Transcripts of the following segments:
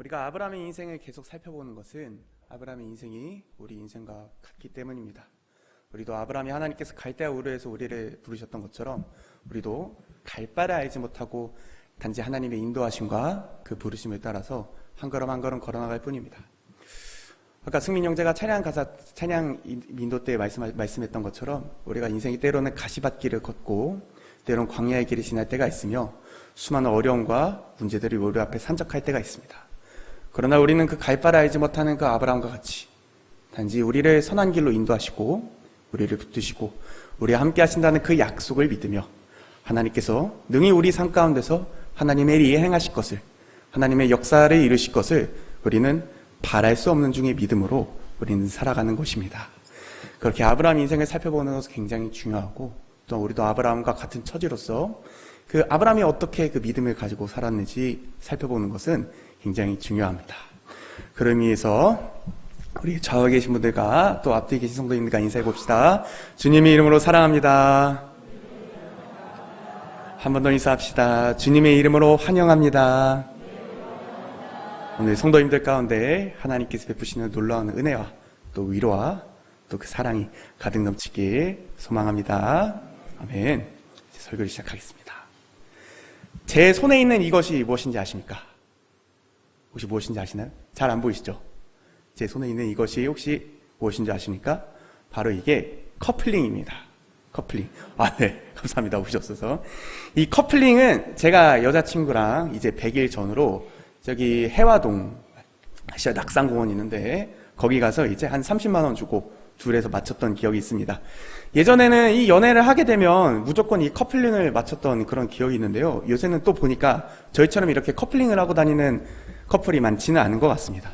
우리가 아브라함의 인생을 계속 살펴보는 것은 아브라함의 인생이 우리 인생과 같기 때문입니다. 우리도 아브라함이 하나님께서 갈대아 우르에서 우리를 부르셨던 것처럼 우리도 갈 바를 알지 못하고 단지 하나님의 인도하심과 그 부르심을 따라서 한 걸음 한 걸음 걸어나갈 뿐입니다. 아까 승민 형제가 찬양 인도 때 말씀했던 것처럼 우리가 인생이 때로는 가시밭길을 걷고 때로는 광야의 길을 지날 때가 있으며 수많은 어려움과 문제들이 우리 앞에 산적할 때가 있습니다. 그러나 우리는 그 갈 바를 알지 못하는 그 아브라함과 같이 단지 우리를 선한 길로 인도하시고 우리를 붙드시고 우리와 함께 하신다는 그 약속을 믿으며 하나님께서 능히 우리 삶 가운데서 하나님의 일이 행하실 것을, 하나님의 역사를 이루실 것을 우리는 바랄 수 없는 중의 믿음으로 우리는 살아가는 것입니다. 그렇게 아브라함 인생을 살펴보는 것은 굉장히 중요하고, 또 우리도 아브라함과 같은 처지로서 그 아브라함이 어떻게 그 믿음을 가지고 살았는지 살펴보는 것은 굉장히 중요합니다. 그런 의미에서 우리 좌우에 계신 분들과 또 앞뒤에 계신 성도님들과 인사해 봅시다. 주님의 이름으로 사랑합니다. 한 번 더 인사합시다. 주님의 이름으로 환영합니다. 오늘 성도님들 가운데 하나님께서 베푸시는 놀라운 은혜와 또 위로와 또 그 사랑이 가득 넘치길 소망합니다. 아멘. 이제 설교를 시작하겠습니다. 제 손에 있는 이것이 무엇인지 아십니까? 혹시 무엇인지 아시나요? 잘 안 보이시죠? 제 손에 있는 이것이 혹시 무엇인지 아십니까? 바로 이게 커플링입니다. 커플링. 네. 감사합니다. 오셨어서. 이 커플링은 제가 여자친구랑 이제 100일 전으로 저기 해화동 아시아 낙산공원 있는데 거기 가서 이제 한 30만 원 주고 둘에서 맞췄던 기억이 있습니다. 예전에는 이 연애를 하게 되면 무조건 이 커플링을 맞췄던 그런 기억이 있는데요. 요새는 또 보니까 저희처럼 이렇게 커플링을 하고 다니는 커플이 많지는 않은 것 같습니다.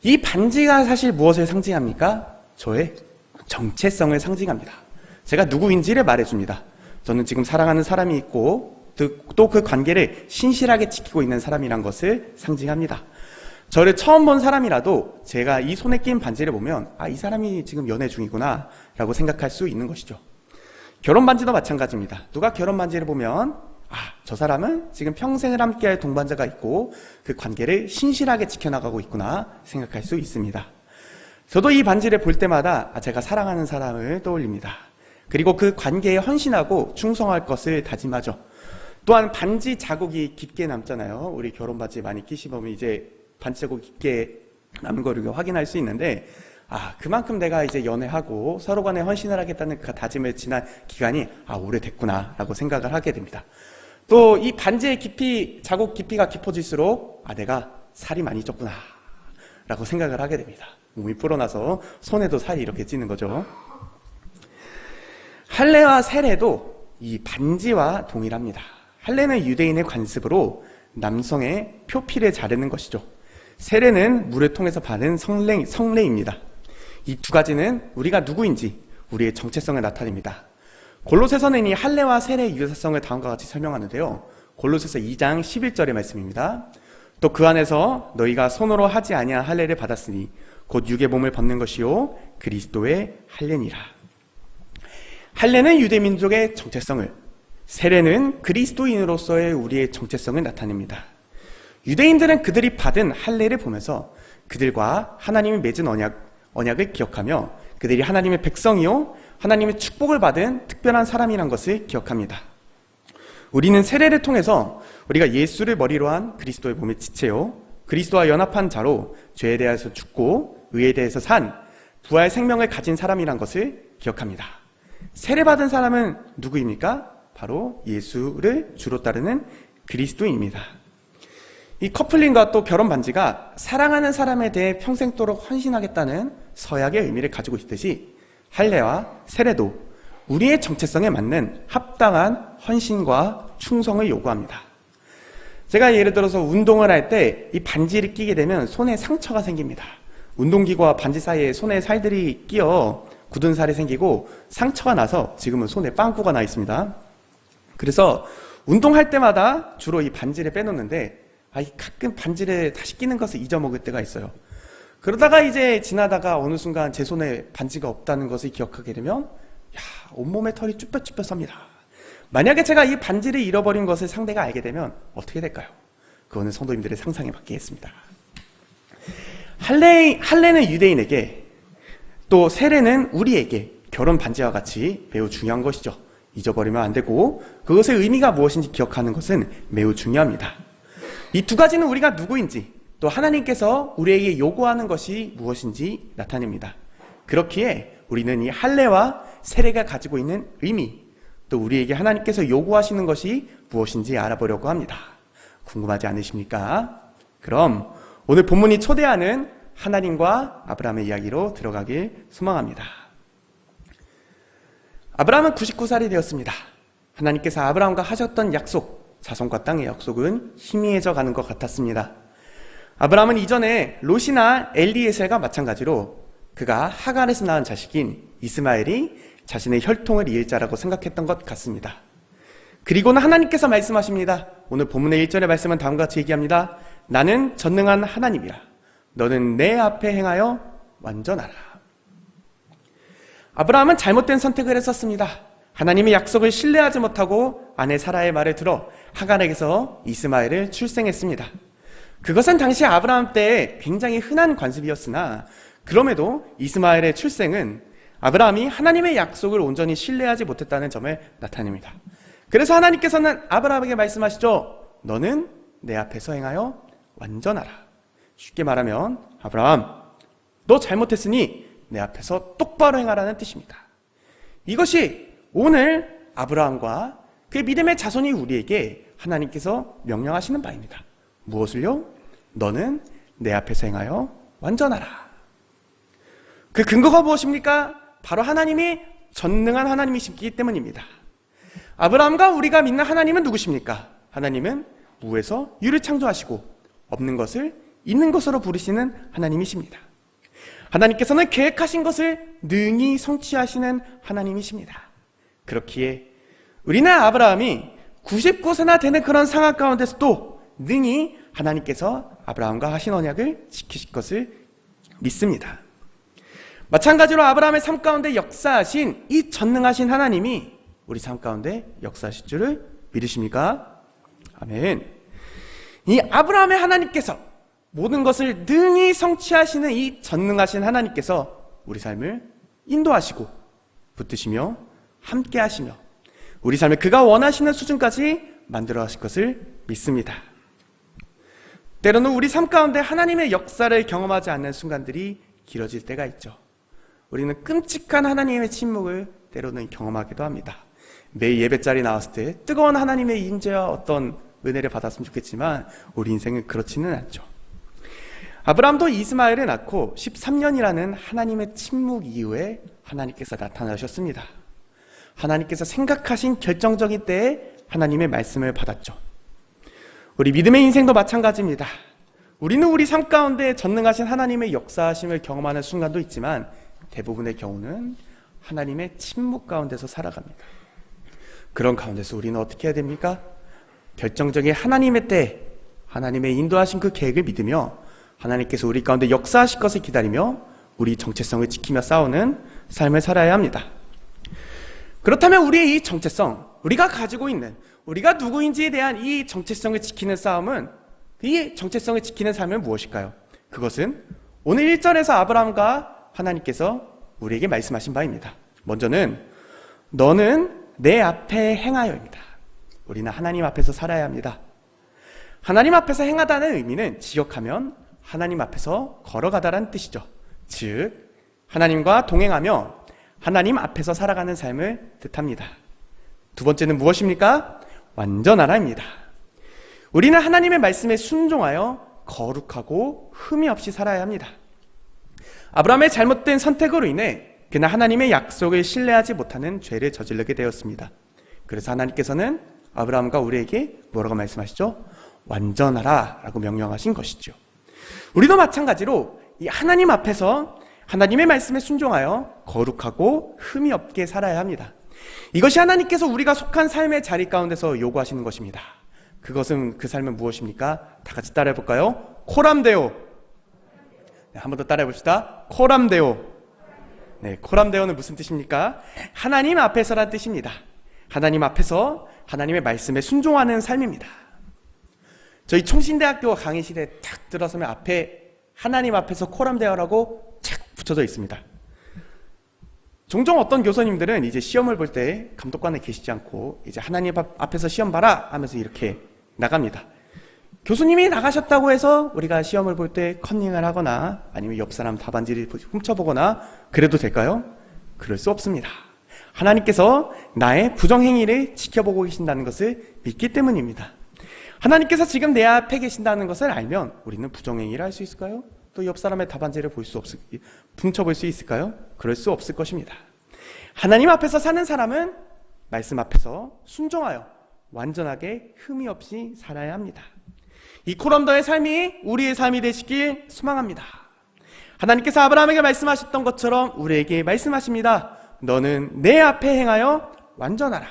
이 반지가 사실 무엇을 상징합니까? 저의 정체성을 상징합니다. 제가 누구인지를 말해줍니다. 저는 지금 사랑하는 사람이 있고 또 그 관계를 신실하게 지키고 있는 사람이란 것을 상징합니다. 저를 처음 본 사람이라도 제가 이 손에 낀 반지를 보면 이 사람이 지금 연애 중이구나 라고 생각할 수 있는 것이죠. 결혼 반지도 마찬가지입니다. 누가 결혼 반지를 보면 저 사람은 지금 평생을 함께할 동반자가 있고 그 관계를 신실하게 지켜나가고 있구나 생각할 수 있습니다. 저도 이 반지를 볼 때마다 제가 사랑하는 사람을 떠올립니다. 그리고 그 관계에 헌신하고 충성할 것을 다짐하죠. 또한 반지 자국이 깊게 남잖아요. 우리 결혼 반지 많이 끼시면 이제 반지 자국 깊게 남은 거를 확인할 수 있는데 그만큼 내가 이제 연애하고 서로 간에 헌신을 하겠다는 그 다짐을 지난 기간이 오래됐구나 라고 생각을 하게 됩니다. 또 이 반지의 깊이, 자국 깊이가 깊어질수록 내가 살이 많이 쪘구나 라고 생각을 하게 됩니다. 몸이 불어나서 손에도 살이 이렇게 찌는 거죠. 할례와 세례도 이 반지와 동일합니다. 할례는 유대인의 관습으로 남성의 표피를 자르는 것이죠. 세례는 물을 통해서 받은 성례입니다. 이 두 가지는 우리가 누구인지 우리의 정체성을 나타냅니다. 골로새서는 이 할례와 세례의 유사성을 다음과 같이 설명하는데요. 골로새서 2장 11절의 말씀입니다. 또 그 안에서 너희가 손으로 하지 아니한 할례를 받았으니 곧 육의 몸을 벗는 것이요 그리스도의 할례니라. 할례는 유대민족의 정체성을, 세례는 그리스도인으로서의 우리의 정체성을 나타냅니다. 유대인들은 그들이 받은 할례를 보면서 그들과 하나님이 맺은 언약을 기억하며 그들이 하나님의 백성이요 하나님의 축복을 받은 특별한 사람이란 것을 기억합니다. 우리는 세례를 통해서 우리가 예수를 머리로 한 그리스도의 몸의 지체요 그리스도와 연합한 자로 죄에 대해서 죽고 의에 대해서 산 부활 생명을 가진 사람이란 것을 기억합니다. 세례받은 사람은 누구입니까? 바로 예수를 주로 따르는 그리스도인입니다. 이 커플링과 또 결혼 반지가 사랑하는 사람에 대해 평생도록 헌신하겠다는 서약의 의미를 가지고 있듯이 할례와 세례도 우리의 정체성에 맞는 합당한 헌신과 충성을 요구합니다. 제가 예를 들어서 운동을 할 때 이 반지를 끼게 되면 손에 상처가 생깁니다. 운동기구와 반지 사이에 손에 살들이 끼어 굳은 살이 생기고 상처가 나서 지금은 손에 빵꾸가 나 있습니다. 그래서 운동할 때마다 주로 이 반지를 빼놓는데 가끔 반지를 다시 끼는 것을 잊어먹을 때가 있어요. 그러다가 이제 지나다가 어느 순간 제 손에 반지가 없다는 것을 기억하게 되면 온몸에 털이 쭈뼛쭈뼛 섭니다. 만약에 제가 이 반지를 잃어버린 것을 상대가 알게 되면 어떻게 될까요? 그거는 성도님들의 상상에 맡기겠습니다. 할례는 유대인에게, 또 세례는 우리에게 결혼 반지와 같이 매우 중요한 것이죠. 잊어버리면 안 되고 그것의 의미가 무엇인지 기억하는 것은 매우 중요합니다. 이 두 가지는 우리가 누구인지, 또 하나님께서 우리에게 요구하는 것이 무엇인지 나타냅니다. 그렇기에 우리는 이 할례와 세례가 가지고 있는 의미, 또 우리에게 하나님께서 요구하시는 것이 무엇인지 알아보려고 합니다. 궁금하지 않으십니까? 그럼 오늘 본문이 초대하는 하나님과 아브라함의 이야기로 들어가길 소망합니다. 아브라함은 99살이 되었습니다. 하나님께서 아브라함과 하셨던 약속, 자손과 땅의 약속은 희미해져 가는 것 같았습니다. 아브라함은 이전에 롯이나 엘리에셀과 마찬가지로 그가 하갈에서 낳은 자식인 이스마엘이 자신의 혈통을 이을 자라고 생각했던 것 같습니다. 그리고는 하나님께서 말씀하십니다. 오늘 본문의 1절의 말씀은 다음과 같이 얘기합니다. 나는 전능한 하나님이라. 너는 내 앞에 행하여 완전하라. 아브라함은 잘못된 선택을 했었습니다. 하나님의 약속을 신뢰하지 못하고 아내 사라의 말을 들어 하갈에게서 이스마엘을 출생했습니다. 그것은 당시 아브라함 때에 굉장히 흔한 관습이었으나 그럼에도 이스마엘의 출생은 아브라함이 하나님의 약속을 온전히 신뢰하지 못했다는 점을 나타냅니다. 그래서 하나님께서는 아브라함에게 말씀하시죠. 너는 내 앞에서 행하여 완전하라. 쉽게 말하면 아브라함, 너 잘못했으니 내 앞에서 똑바로 행하라는 뜻입니다. 이것이 오늘 아브라함과 그의 믿음의 자손이 우리에게 하나님께서 명령하시는 바입니다. 무엇을요? 너는 내 앞에서 행하여 완전하라. 그 근거가 무엇입니까? 바로 하나님이 전능한 하나님이시기 때문입니다. 아브라함과 우리가 믿는 하나님은 누구십니까? 하나님은 무에서 유를 창조하시고 없는 것을 있는 것으로 부르시는 하나님이십니다. 하나님께서는 계획하신 것을 능히 성취하시는 하나님이십니다. 그렇기에 우리는 아브라함이 99세나 되는 그런 상황 가운데서도 능히 하나님께서 아브라함과 하신 언약을 지키실 것을 믿습니다. 마찬가지로 아브라함의 삶 가운데 역사하신 이 전능하신 하나님이 우리 삶 가운데 역사하실 줄을 믿으십니까? 아멘. 이 아브라함의 하나님께서 모든 것을 능히 성취하시는 이 전능하신 하나님께서 우리 삶을 인도하시고 붙드시며 함께 하시며 우리 삶을 그가 원하시는 수준까지 만들어 가실 것을 믿습니다. 때로는 우리 삶 가운데 하나님의 역사를 경험하지 않는 순간들이 길어질 때가 있죠. 우리는 끔찍한 하나님의 침묵을 때로는 경험하기도 합니다. 매일 예배 자리 나왔을 때 뜨거운 하나님의 임재와 어떤 은혜를 받았으면 좋겠지만 우리 인생은 그렇지는 않죠. 아브라함도 이스마엘을 낳고 13년이라는 하나님의 침묵 이후에 하나님께서 나타나셨습니다. 하나님께서 생각하신 결정적인 때에 하나님의 말씀을 받았죠. 우리 믿음의 인생도 마찬가지입니다. 우리는 우리 삶 가운데 전능하신 하나님의 역사하심을 경험하는 순간도 있지만 대부분의 경우는 하나님의 침묵 가운데서 살아갑니다. 그런 가운데서 우리는 어떻게 해야 됩니까? 결정적인 하나님의 때, 하나님의 인도하신 그 계획을 믿으며 하나님께서 우리 가운데 역사하실 것을 기다리며 우리 정체성을 지키며 싸우는 삶을 살아야 합니다. 그렇다면 우리의 이 정체성, 우리가 가지고 있는, 우리가 누구인지에 대한 이 정체성을 지키는 싸움은, 이 정체성을 지키는 삶은 무엇일까요? 그것은 오늘 1절에서 아브라함과 하나님께서 우리에게 말씀하신 바입니다. 먼저는 너는 내 앞에 행하여입니다. 우리는 하나님 앞에서 살아야 합니다. 하나님 앞에서 행하다는 의미는 지역하면 하나님 앞에서 걸어가다라는 뜻이죠. 즉 하나님과 동행하며 하나님 앞에서 살아가는 삶을 뜻합니다. 두 번째는 무엇입니까? 완전하라입니다. 우리는 하나님의 말씀에 순종하여 거룩하고 흠이 없이 살아야 합니다. 아브라함의 잘못된 선택으로 인해 그는 하나님의 약속을 신뢰하지 못하는 죄를 저지르게 되었습니다. 그래서 하나님께서는 아브라함과 우리에게 뭐라고 말씀하시죠? 완전하라 라고 명령하신 것이죠. 우리도 마찬가지로 이 하나님 앞에서 하나님의 말씀에 순종하여 거룩하고 흠이 없게 살아야 합니다. 이것이 하나님께서 우리가 속한 삶의 자리 가운데서 요구하시는 것입니다. 그것은, 그 삶은 무엇입니까? 다 같이 따라해 볼까요? 코람데오. 네, 한 번 더 따라해 봅시다. 코람데오. 네, 코람데오는 무슨 뜻입니까? 하나님 앞에서란 뜻입니다. 하나님 앞에서 하나님의 말씀에 순종하는 삶입니다. 저희 총신대학교 강의실에 탁 들어서면 앞에 하나님 앞에서 코람되어라고 착 붙여져 있습니다. 종종 어떤 교사님들은 이제 시험을 볼 때 감독관에 계시지 않고 이제 하나님 앞에서 시험 봐라 하면서 이렇게 나갑니다. 교수님이 나가셨다고 해서 우리가 시험을 볼 때 컨닝을 하거나 아니면 옆 사람 답안지를 훔쳐보거나 그래도 될까요? 그럴 수 없습니다. 하나님께서 나의 부정행위를 지켜보고 계신다는 것을 믿기 때문입니다. 하나님께서 지금 내 앞에 계신다는 것을 알면 우리는 부정행위를 할 수 있을까요? 또 옆 사람의 답안지를 훔쳐볼 수 있을까요? 그럴 수 없을 것입니다. 하나님 앞에서 사는 사람은 말씀 앞에서 순종하여 완전하게 흠이 없이 살아야 합니다. 이 코람더의 삶이 우리의 삶이 되시길 소망합니다. 하나님께서 아브라함에게 말씀하셨던 것처럼 우리에게 말씀하십니다. 너는 내 앞에 행하여 완전하라.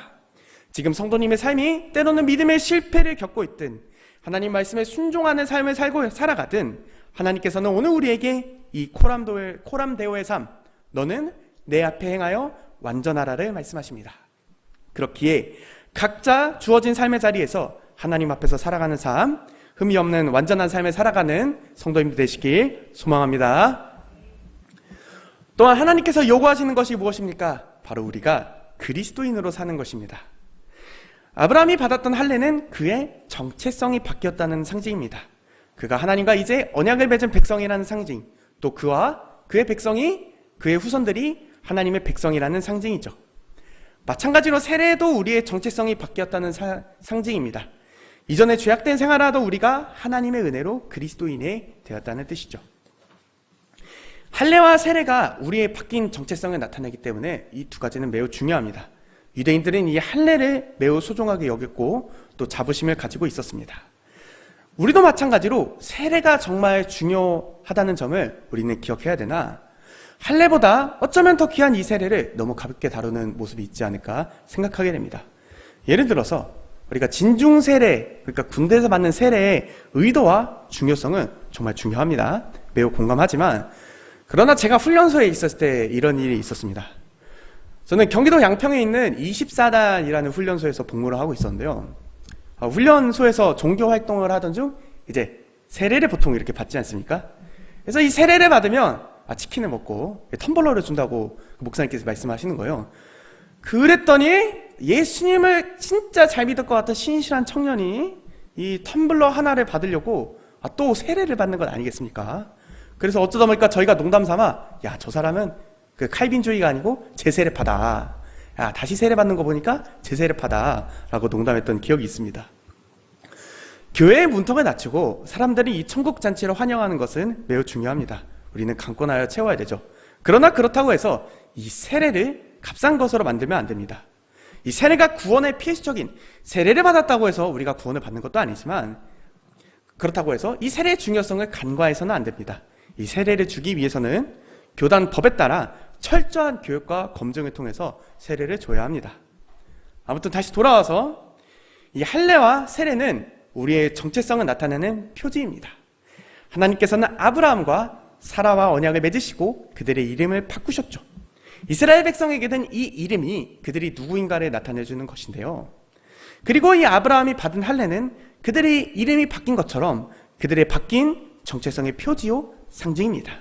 지금 성도님의 삶이 때로는 믿음의 실패를 겪고 있든 하나님 말씀에 순종하는 삶을 살아가든 하나님께서는 오늘 우리에게 이 코람데오의 삶, 너는 내 앞에 행하여 완전하라를 말씀하십니다. 그렇기에 각자 주어진 삶의 자리에서 하나님 앞에서 살아가는 삶, 흠이 없는 완전한 삶을 살아가는 성도님들 되시길 소망합니다. 또한 하나님께서 요구하시는 것이 무엇입니까? 바로 우리가 그리스도인으로 사는 것입니다. 아브라함이 받았던 할례는 그의 정체성이 바뀌었다는 상징입니다. 그가 하나님과 이제 언약을 맺은 백성이라는 상징, 또 그와 그의 백성이, 그의 후손들이 하나님의 백성이라는 상징이죠. 마찬가지로 세례도 우리의 정체성이 바뀌었다는 상징입니다. 이전에 죄악된 생활하던 우리가 하나님의 은혜로 그리스도인이 되었다는 뜻이죠. 할례와 세례가 우리의 바뀐 정체성을 나타내기 때문에 이 두 가지는 매우 중요합니다. 유대인들은 이 할례를 매우 소중하게 여겼고 또 자부심을 가지고 있었습니다. 우리도 마찬가지로 세례가 정말 중요하다는 점을 우리는 기억해야 되나, 할례보다 어쩌면 더 귀한 이 세례를 너무 가볍게 다루는 모습이 있지 않을까 생각하게 됩니다. 예를 들어서 우리가 진중 세례, 그러니까 군대에서 받는 세례의 의도와 중요성은 정말 중요합니다. 매우 공감하지만, 그러나 제가 훈련소에 있었을 때 이런 일이 있었습니다. 저는 경기도 양평에 있는 24단이라는 훈련소에서 복무를 하고 있었는데요. 훈련소에서 종교 활동을 하던 중 이제 세례를 보통 이렇게 받지 않습니까? 그래서 이 세례를 받으면 치킨을 먹고 텀블러를 준다고 목사님께서 말씀하시는 거예요. 그랬더니 예수님을 진짜 잘 믿을 것 같은 신실한 청년이 이 텀블러 하나를 받으려고 또 세례를 받는 것 아니겠습니까? 그래서 어쩌다 보니까 저희가 농담 삼아, 야, 저 사람은 그 칼빈주의가 아니고 제세례파다. 야, 다시 세례받는 거 보니까 제세례파다. 라고 농담했던 기억이 있습니다. 교회의 문턱을 낮추고 사람들이 이 천국잔치를 환영하는 것은 매우 중요합니다. 우리는 강권하여 채워야 되죠. 그러나 그렇다고 해서 이 세례를 값싼 것으로 만들면 안 됩니다. 이 세례가 구원의 필수적인, 세례를 받았다고 해서 우리가 구원을 받는 것도 아니지만, 그렇다고 해서 이 세례의 중요성을 간과해서는 안 됩니다. 이 세례를 주기 위해서는 교단 법에 따라 철저한 교육과 검증을 통해서 세례를 줘야 합니다. 아무튼 다시 돌아와서 이 할례와 세례는 우리의 정체성을 나타내는 표지입니다. 하나님께서는 아브라함과 사라와 언약을 맺으시고 그들의 이름을 바꾸셨죠. 이스라엘 백성에게는 이 이름이 그들이 누구인가를 나타내주는 것인데요. 그리고 이 아브라함이 받은 할례는 그들의 이름이 바뀐 것처럼 그들의 바뀐 정체성의 표지요 상징입니다.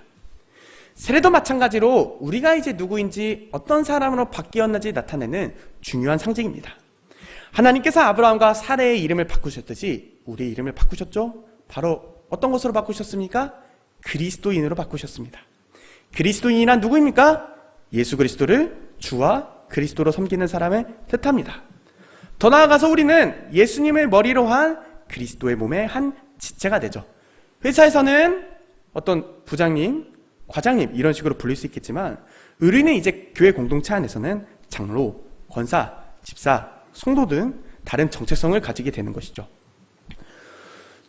세례도 마찬가지로 우리가 이제 누구인지 어떤 사람으로 바뀌었는지 나타내는 중요한 상징입니다. 하나님께서 아브라함과 사라의 이름을 바꾸셨듯이 우리의 이름을 바꾸셨죠? 바로 어떤 것으로 바꾸셨습니까? 그리스도인으로 바꾸셨습니다. 그리스도인이란 누구입니까? 예수 그리스도를 주와 그리스도로 섬기는 사람을 뜻합니다. 더 나아가서 우리는 예수님을 머리로 한 그리스도의 몸의 한 지체가 되죠. 회사에서는 어떤 부장님, 과장님 이런 식으로 불릴 수 있겠지만, 우리는 이제 교회 공동체 안에서는 장로, 권사, 집사, 성도 등 다른 정체성을 가지게 되는 것이죠.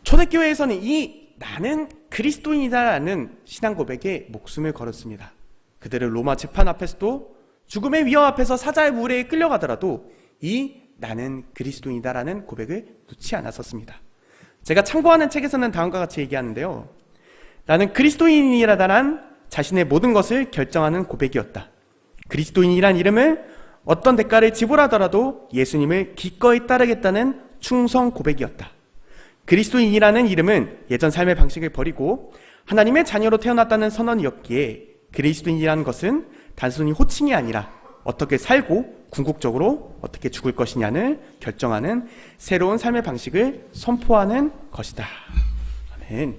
초대교회에서는 이 나는 그리스도인이다라는 신앙 고백에 목숨을 걸었습니다. 그들은 로마 재판 앞에서도 죽음의 위험 앞에서 사자의 무례에 끌려가더라도 이 나는 그리스도인이다라는 고백을 놓지 않았었습니다. 제가 참고하는 책에서는 다음과 같이 얘기하는데요. 나는 그리스도인이라다란 자신의 모든 것을 결정하는 고백이었다. 그리스도인이란 이름을 어떤 대가를 지불하더라도 예수님을 기꺼이 따르겠다는 충성 고백이었다. 그리스도인이라는 이름은 예전 삶의 방식을 버리고 하나님의 자녀로 태어났다는 선언이었기에 그리스도인이라는 것은 단순히 호칭이 아니라 어떻게 살고 궁극적으로 어떻게 죽을 것이냐를 결정하는 새로운 삶의 방식을 선포하는 것이다. 아멘.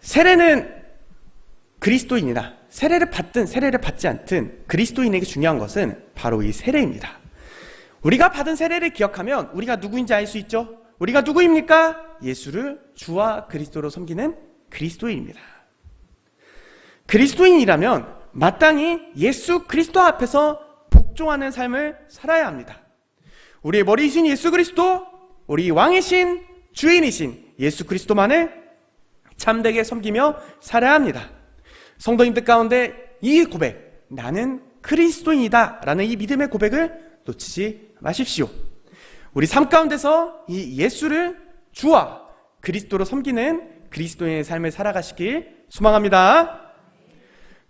세례는 그리스도인이나 세례를 받든 세례를 받지 않든 그리스도인에게 중요한 것은 바로 이 세례입니다. 우리가 받은 세례를 기억하면 우리가 누구인지 알 수 있죠? 우리가 누구입니까? 예수를 주와 그리스도로 섬기는 그리스도인입니다. 그리스도인이라면 마땅히 예수 그리스도 앞에서 복종하는 삶을 살아야 합니다. 우리의 머리이신 예수 그리스도, 우리 왕이신 주인이신 예수 그리스도만을 참되게 섬기며 살아야 합니다. 성도님들 가운데 이 고백, 나는 그리스도인이다 라는 이 믿음의 고백을 놓치지 마십시오. 우리 삶 가운데서 이 예수를 주와 그리스도로 섬기는 그리스도인의 삶을 살아가시길 소망합니다.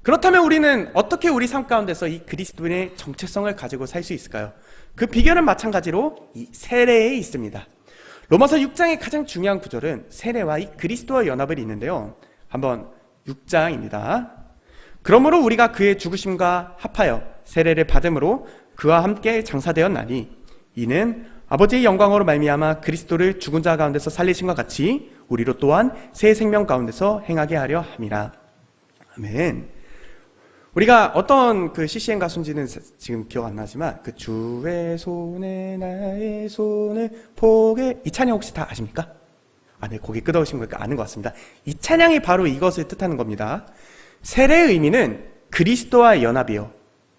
그렇다면 우리는 어떻게 우리 삶 가운데서 이 그리스도인의 정체성을 가지고 살 수 있을까요? 그 비결은 마찬가지로 이 세례에 있습니다. 로마서 6장의 가장 중요한 구절은 세례와 이 그리스도와 연합을 잇는데요. 한번 6장입니다. 그러므로 우리가 그의 죽으심과 합하여 세례를 받음으로 그와 함께 장사되었나니 이는 아버지의 영광으로 말미암아 그리스도를 죽은 자 가운데서 살리심과 같이 우리로 또한 새 생명 가운데서 행하게 하려 함이라. 아멘. 우리가 어떤 그 CCM 가수인지는 지금 기억 안 나지만 그 주의 손에 나의 손을 포게, 이 찬양 혹시 다 아십니까? 아, 네, 고개 끄덕으신 거니까 아는 것 같습니다. 이 찬양이 바로 이것을 뜻하는 겁니다. 세례의 의미는 그리스도와 연합이요,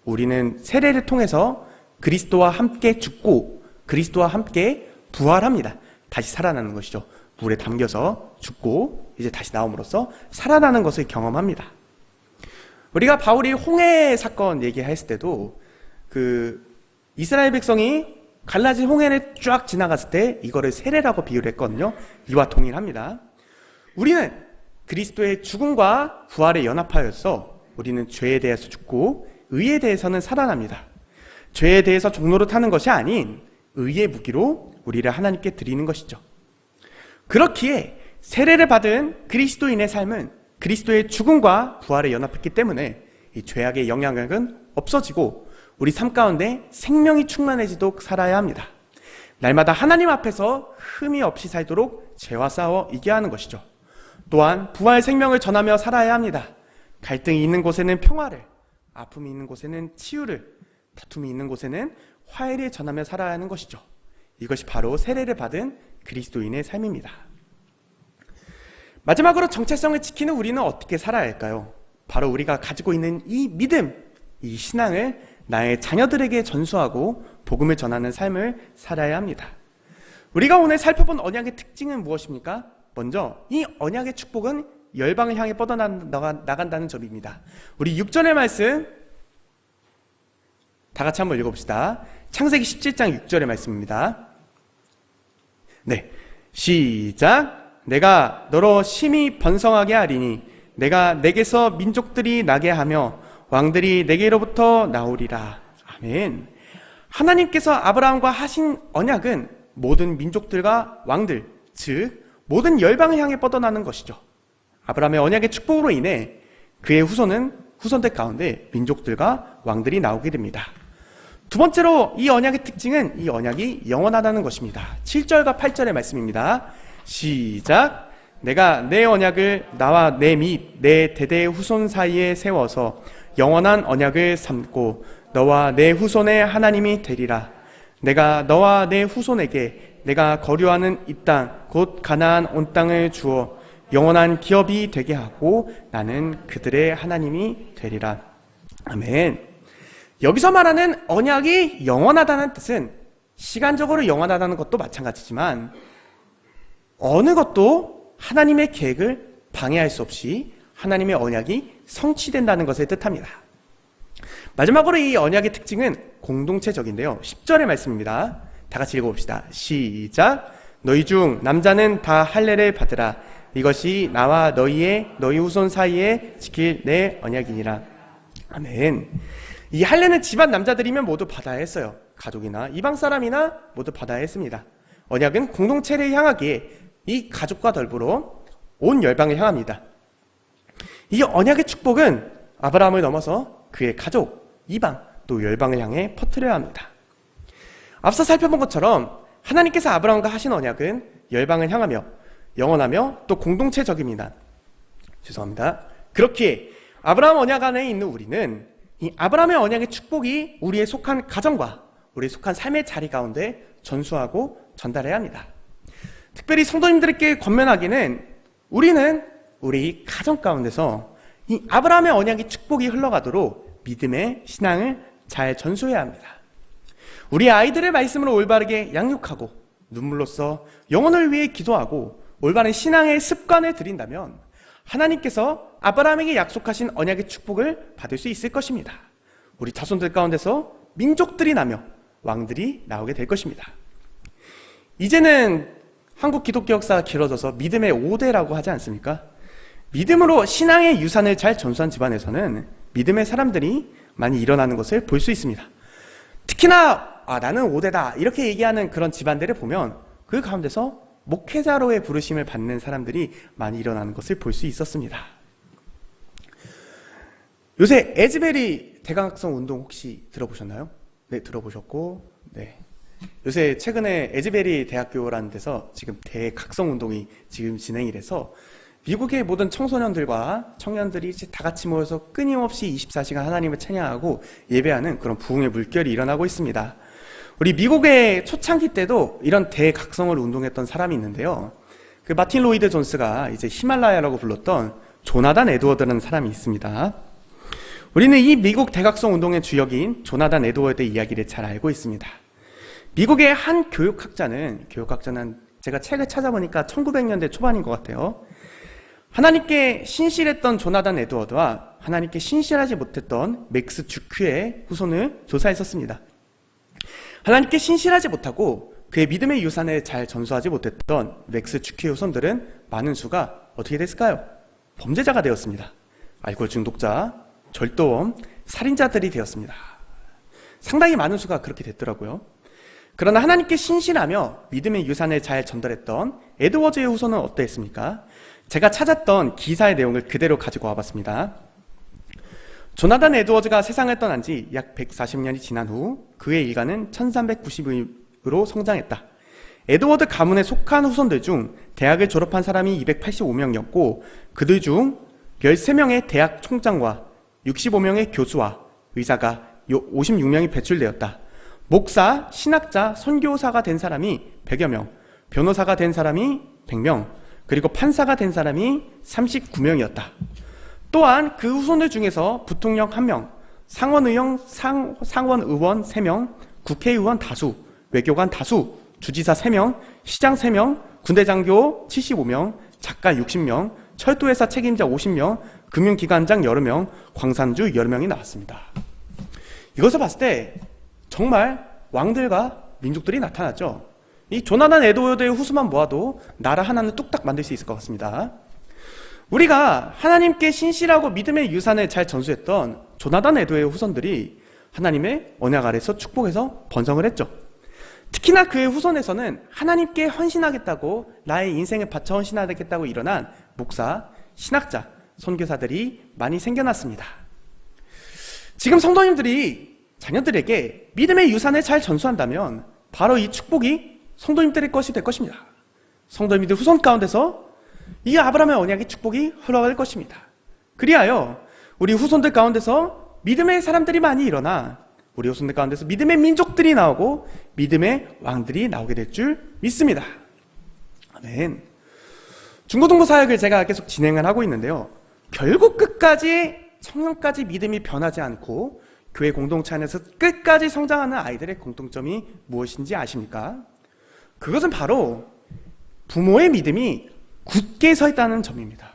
우리는 세례를 통해서 그리스도와 함께 죽고 그리스도와 함께 부활합니다. 다시 살아나는 것이죠. 물에 담겨서 죽고 이제 다시 나옴으로써 살아나는 것을 경험합니다. 우리가 바울이 홍해 사건 얘기했을 때도 그 이스라엘 백성이 갈라진 홍해를 쫙 지나갔을 때 이거를 세례라고 비유를 했거든요. 이와 동일합니다. 우리는 그리스도의 죽음과 부활에 연합하여서 우리는 죄에 대해서 죽고 의에 대해서는 살아납니다. 죄에 대해서 종로를 타는 것이 아닌 의의 무기로 우리를 하나님께 드리는 것이죠. 그렇기에 세례를 받은 그리스도인의 삶은 그리스도의 죽음과 부활에 연합했기 때문에 이 죄악의 영향력은 없어지고 우리 삶 가운데 생명이 충만해지도록 살아야 합니다. 날마다 하나님 앞에서 흠이 없이 살도록 죄와 싸워 이겨야 하는 것이죠. 또한 부활 생명을 전하며 살아야 합니다. 갈등이 있는 곳에는 평화를, 아픔이 있는 곳에는 치유를, 다툼이 있는 곳에는 화해를 전하며 살아야 하는 것이죠. 이것이 바로 세례를 받은 그리스도인의 삶입니다. 마지막으로 정체성을 지키는 우리는 어떻게 살아야 할까요? 바로 우리가 가지고 있는 이 믿음, 이 신앙을 나의 자녀들에게 전수하고 복음을 전하는 삶을 살아야 합니다. 우리가 오늘 살펴본 언약의 특징은 무엇입니까? 먼저 이 언약의 축복은 열방을 향해 뻗어나간다는 점입니다. 우리 6절의 말씀 다 같이 한번 읽어봅시다. 창세기 17장 6절의 말씀입니다. 네, 시작. 내가 너로 심히 번성하게 하리니 내가 내게서 민족들이 나게 하며 왕들이 내게로부터 나오리라. 아멘. 하나님께서 아브라함과 하신 언약은 모든 민족들과 왕들, 즉 모든 열방을 향해 뻗어나는 것이죠. 아브라함의 언약의 축복으로 인해 그의 후손들 가운데 민족들과 왕들이 나오게 됩니다. 두 번째로 이 언약의 특징은 이 언약이 영원하다는 것입니다. 7절과 8절의 말씀입니다. 시작. 내가 내 언약을 나와 내 및 내 대대의 후손 사이에 세워서 영원한 언약을 삼고 너와 내 후손의 하나님이 되리라. 내가 너와 내 후손에게 내가 거류하는 이 땅 곧 가나안 온 땅을 주어 영원한 기업이 되게 하고 나는 그들의 하나님이 되리라. 아멘. 여기서 말하는 언약이 영원하다는 뜻은 시간적으로 영원하다는 것도 마찬가지지만 어느 것도 하나님의 계획을 방해할 수 없이 하나님의 언약이 성취된다는 것을 뜻합니다. 마지막으로 이 언약의 특징은 공동체적인데요. 10절의 말씀입니다. 다 같이 읽어봅시다. 시작. 너희 중 남자는 다 할례를 받으라. 이것이 나와 너희 후손 사이에 지킬 내 언약이니라. 아멘. 이 할례는 집안 남자들이면 모두 받아야 했어요. 가족이나 이방 사람이나 모두 받아야 했습니다. 언약은 공동체를 향하기에 이 가족과 더불어 온 열방을 향합니다. 이 언약의 축복은 아브라함을 넘어서 그의 가족, 이방, 또 열방을 향해 퍼뜨려야 합니다. 앞서 살펴본 것처럼 하나님께서 아브라함과 하신 언약은 열방을 향하며 영원하며 또 공동체적입니다. 죄송합니다. 그렇기에 아브라함 언약 안에 있는 우리는 이 아브라함의 언약의 축복이 우리의 속한 가정과 우리의 속한 삶의 자리 가운데 전수하고 전달해야 합니다. 특별히 성도님들에게 권면하기는 우리는 우리 가정 가운데서 이 아브라함의 언약의 축복이 흘러가도록 믿음의 신앙을 잘 전수해야 합니다. 우리 아이들의 말씀으로 올바르게 양육하고 눈물로써 영혼을 위해 기도하고 올바른 신앙의 습관을 들인다면 하나님께서 아브라함에게 약속하신 언약의 축복을 받을 수 있을 것입니다. 우리 자손들 가운데서 민족들이 나며 왕들이 나오게 될 것입니다. 이제는 한국 기독교 역사가 길어져서 믿음의 5대라고 하지 않습니까? 믿음으로 신앙의 유산을 잘 전수한 집안에서는 믿음의 사람들이 많이 일어나는 것을 볼 수 있습니다. 특히나 나는 5대다 이렇게 얘기하는 그런 집안들을 보면 그 가운데서 목회자로의 부르심을 받는 사람들이 많이 일어나는 것을 볼 수 있었습니다. 요새 에즈베리 대각성 운동 혹시 들어보셨나요? 네, 들어보셨고, 네. 요새 최근에 에즈베리 대학교라는 데서 지금 대각성 운동이 지금 진행이 돼서 미국의 모든 청소년들과 청년들이 다 같이 모여서 끊임없이 24시간 하나님을 찬양하고 예배하는 그런 부흥의 물결이 일어나고 있습니다. 우리 미국의 초창기 때도 이런 대각성을 운동했던 사람이 있는데요. 그 마틴 로이드 존스가 이제 히말라야라고 불렀던 조나단 에드워드라는 사람이 있습니다. 우리는 이 미국 대각성 운동의 주역인 조나단 에드워드 이야기를 잘 알고 있습니다. 미국의 한 교육학자는 제가 책을 찾아보니까 1900년대 초반인 것 같아요. 하나님께 신실했던 조나단 에드워드와 하나님께 신실하지 못했던 맥스 주크의 후손을 조사했었습니다. 하나님께 신실하지 못하고 그의 믿음의 유산을 잘 전수하지 못했던 맥스 주크의 후손들은 많은 수가 어떻게 됐을까요? 범죄자가 되었습니다. 알코올 중독자, 절도범, 살인자들이 되었습니다. 상당히 많은 수가 그렇게 됐더라고요. 그러나 하나님께 신실하며 믿음의 유산을 잘 전달했던 에드워즈의 후손은 어떠했습니까? 제가 찾았던 기사의 내용을 그대로 가지고 와봤습니다. 조나단 에드워즈가 세상을 떠난 지 약 140년이 지난 후 그의 일가는 1390으로 성장했다. 에드워드 가문에 속한 후손들 중 대학을 졸업한 사람이 285명이었고 그들 중 13명의 대학 총장과 65명의 교수와 의사가 56명이 배출되었다. 목사, 신학자, 선교사가 된 사람이 100여 명, 변호사가 된 사람이 100명, 그리고 판사가 된 사람이 39명이었다. 또한 그 후손들 중에서 부통령 1명, 상원의원 3명, 국회의원 다수, 외교관 다수, 주지사 3명, 시장 3명, 군대장교 75명, 작가 60명, 철도회사 책임자 50명, 금융기관장 여러 명, 광산주 여러 명이 나왔습니다. 이것을 봤을 때 정말 왕들과 민족들이 나타났죠. 이 조나단 에드워드의 후손만 모아도 나라 하나는 뚝딱 만들 수 있을 것 같습니다. 우리가 하나님께 신실하고 믿음의 유산을 잘 전수했던 조나단 에드워드의 후손들이 하나님의 언약 아래서 축복해서 번성을 했죠. 특히나 그의 후손에서는 하나님께 헌신하겠다고 나의 인생을 바쳐 헌신하겠다고 일어난 목사, 신학자, 선교사들이 많이 생겨났습니다. 지금 성도님들이 자녀들에게 믿음의 유산을 잘 전수한다면 바로 이 축복이 성도님들의 것이 될 것입니다. 성도님들 후손 가운데서 이 아브라함의 언약의 축복이 흘러갈 것입니다. 그리하여 우리 후손들 가운데서 믿음의 사람들이 많이 일어나 우리 후손들 가운데서 믿음의 민족들이 나오고 믿음의 왕들이 나오게 될 줄 믿습니다. 아멘. 중고등부 사역을 제가 계속 진행을 하고 있는데요. 결국 끝까지 청년까지 믿음이 변하지 않고 교회 공동체 안에서 끝까지 성장하는 아이들의 공통점이 무엇인지 아십니까? 그것은 바로 부모의 믿음이 굳게 서 있다는 점입니다.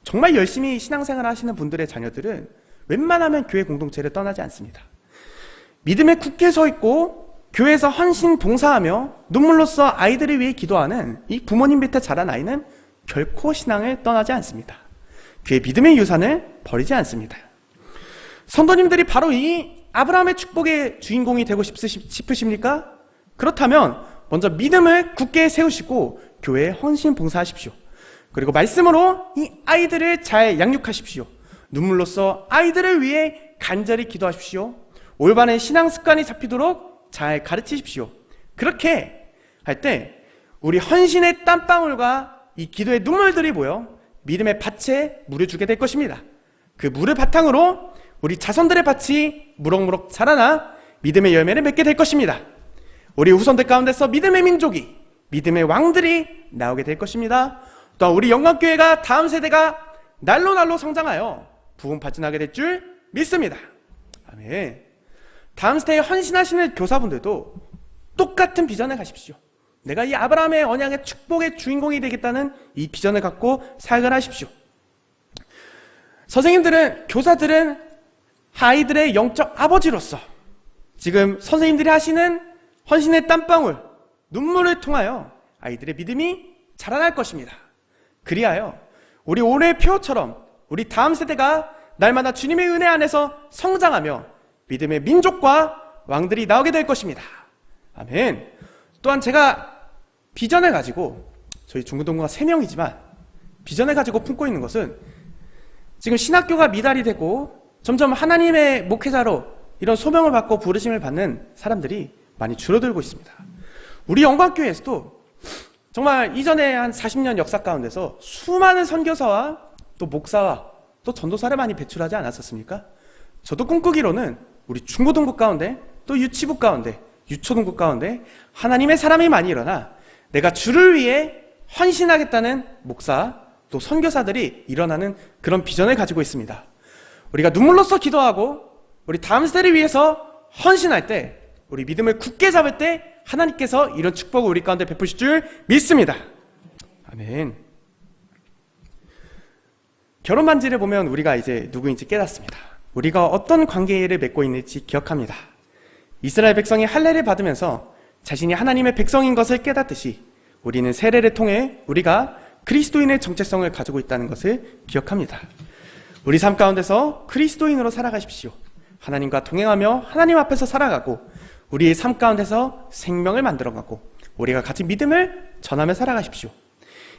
정말 열심히 신앙생활 하시는 분들의 자녀들은 웬만하면 교회 공동체를 떠나지 않습니다. 믿음에 굳게 서 있고 교회에서 헌신 봉사하며 눈물로써 아이들을 위해 기도하는 이 부모님 밑에 자란 아이는 결코 신앙을 떠나지 않습니다. 그의 믿음의 유산을 버리지 않습니다. 성도님들이 바로 이 아브라함의 축복의 주인공이 되고 싶으십니까? 그렇다면 먼저 믿음을 굳게 세우시고 교회에 헌신 봉사하십시오. 그리고 말씀으로 이 아이들을 잘 양육하십시오. 눈물로써 아이들을 위해 간절히 기도하십시오. 올바른 신앙 습관이 잡히도록 잘 가르치십시오. 그렇게 할 때 우리 헌신의 땀방울과 이 기도의 눈물들이 모여 믿음의 밭에 물을 주게 될 것입니다. 그 물을 바탕으로 우리 자손들의 밭이 무럭무럭 자라나 믿음의 열매를 맺게 될 것입니다. 우리 후손들 가운데서 믿음의 민족이, 믿음의 왕들이 나오게 될 것입니다. 또 우리 영광교회가 다음 세대가 날로 성장하여 부흥 발전하게 될 줄 믿습니다. 아멘. 다음 세대에 헌신하시는 교사분들도 똑같은 비전을 가십시오. 내가 이 아브라함의 언약의 축복의 주인공이 되겠다는 이 비전을 갖고 사역을 하십시오. 선생님들은, 교사들은 아이들의 영적 아버지로서 지금 선생님들이 하시는 헌신의 땀방울, 눈물을 통하여 아이들의 믿음이 자라날 것입니다. 그리하여 우리 올해의 표처럼 우리 다음 세대가 날마다 주님의 은혜 안에서 성장하며 믿음의 민족과 왕들이 나오게 될 것입니다. 아멘. 또한 제가 비전을 가지고, 저희 중고등부가 3명이지만 비전을 가지고 품고 있는 것은, 지금 신학교가 미달이 되고 점점 하나님의 목회자로 이런 소명을 받고 부르심을 받는 사람들이 많이 줄어들고 있습니다. 우리 영광교회에서도 정말 이전에 한 40년 역사 가운데서 수많은 선교사와 또 목사와 또 전도사를 많이 배출하지 않았었습니까? 저도 꿈꾸기로는 우리 중고등부 가운데 또 유치부 가운데 유초등부 가운데 하나님의 사람이 많이 일어나 내가 주를 위해 헌신하겠다는 목사 또 선교사들이 일어나는 그런 비전을 가지고 있습니다. 우리가 눈물로써 기도하고 우리 다음 세대를 위해서 헌신할 때, 우리 믿음을 굳게 잡을 때 하나님께서 이런 축복을 우리 가운데 베푸실 줄 믿습니다. 아멘. 결혼 반지를 보면 우리가 이제 누구인지 깨닫습니다. 우리가 어떤 관계를 맺고 있는지 기억합니다. 이스라엘 백성이 할례를 받으면서 자신이 하나님의 백성인 것을 깨닫듯이 우리는 세례를 통해 우리가 그리스도인의 정체성을 가지고 있다는 것을 기억합니다. 우리 삶 가운데서 그리스도인으로 살아가십시오. 하나님과 동행하며 하나님 앞에서 살아가고 우리의 삶 가운데서 생명을 만들어가고 우리가 가진 믿음을 전하며 살아가십시오.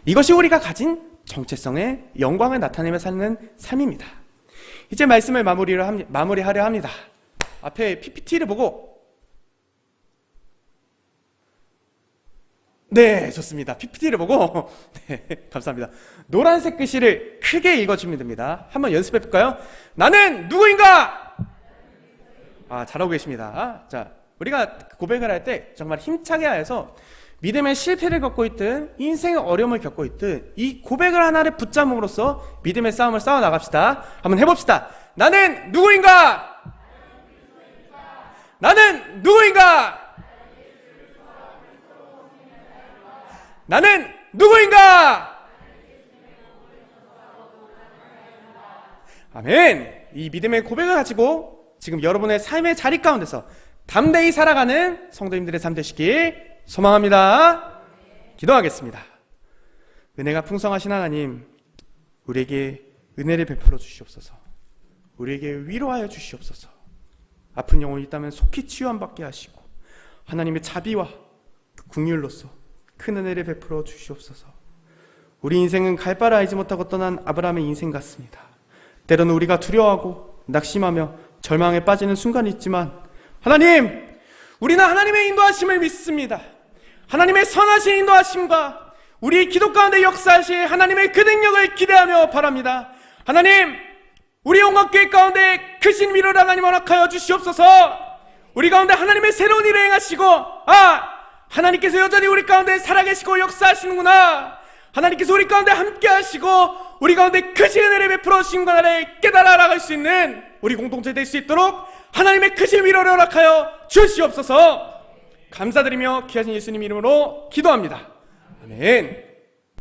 이것이 우리가 가진 정체성의 영광을 나타내며 사는 삶입니다. 이제 말씀을 마무리하려 합니다. 앞에 PPT를 보고, 네, 좋습니다. PPT를 보고, 네, 감사합니다. 노란색 글씨를 크게 읽어주면 됩니다. 한번 연습해 볼까요? 나는 누구인가? 잘하고 계십니다. 자, 우리가 고백을 할 때 정말 힘차게 하여서 믿음의 실패를 겪고 있든 인생의 어려움을 겪고 있든 이 고백을 하나를 붙잡음으로써 믿음의 싸움을 싸워 나갑시다. 한번 해봅시다. 나는 누구인가? 나는 누구인가? 나는 누구인가? 아멘. 이 믿음의 고백을 가지고 지금 여러분의 삶의 자리 가운데서 담대히 살아가는 성도님들의 삶 되시길 소망합니다. 기도하겠습니다. 은혜가 풍성하신 하나님, 우리에게 은혜를 베풀어 주시옵소서. 우리에게 위로하여 주시옵소서. 아픈 영혼이 있다면 속히 치유함받게 하시고 하나님의 자비와 긍휼로서 큰 은혜를 베풀어 주시옵소서. 우리 인생은 갈 바를 알지 못하고 떠난 아브라함의 인생 같습니다. 때로는 우리가 두려워하고 낙심하며 절망에 빠지는 순간이 있지만 하나님, 우리는 하나님의 인도하심을 믿습니다. 하나님의 선하신 인도하심과 우리 기도 가운데 역사하실 하나님의 그 능력을 기대하며 바랍니다. 하나님, 우리 영광교회 가운데 크신 위로를 하나님 허락하여 주시옵소서. 우리 가운데 하나님의 새로운 일을 행하시고, 하나님께서 여전히 우리 가운데 살아계시고 역사하시는구나. 하나님께서 우리 가운데 함께 하시고 우리 가운데 크신 은혜를 베풀어 주신 것을 깨달아 알아갈 수 있는 우리 공동체 될 수 있도록 하나님의 크신 위로를 허락하여 주시옵소서. 감사드리며 귀하신 예수님 이름으로 기도합니다. 아멘.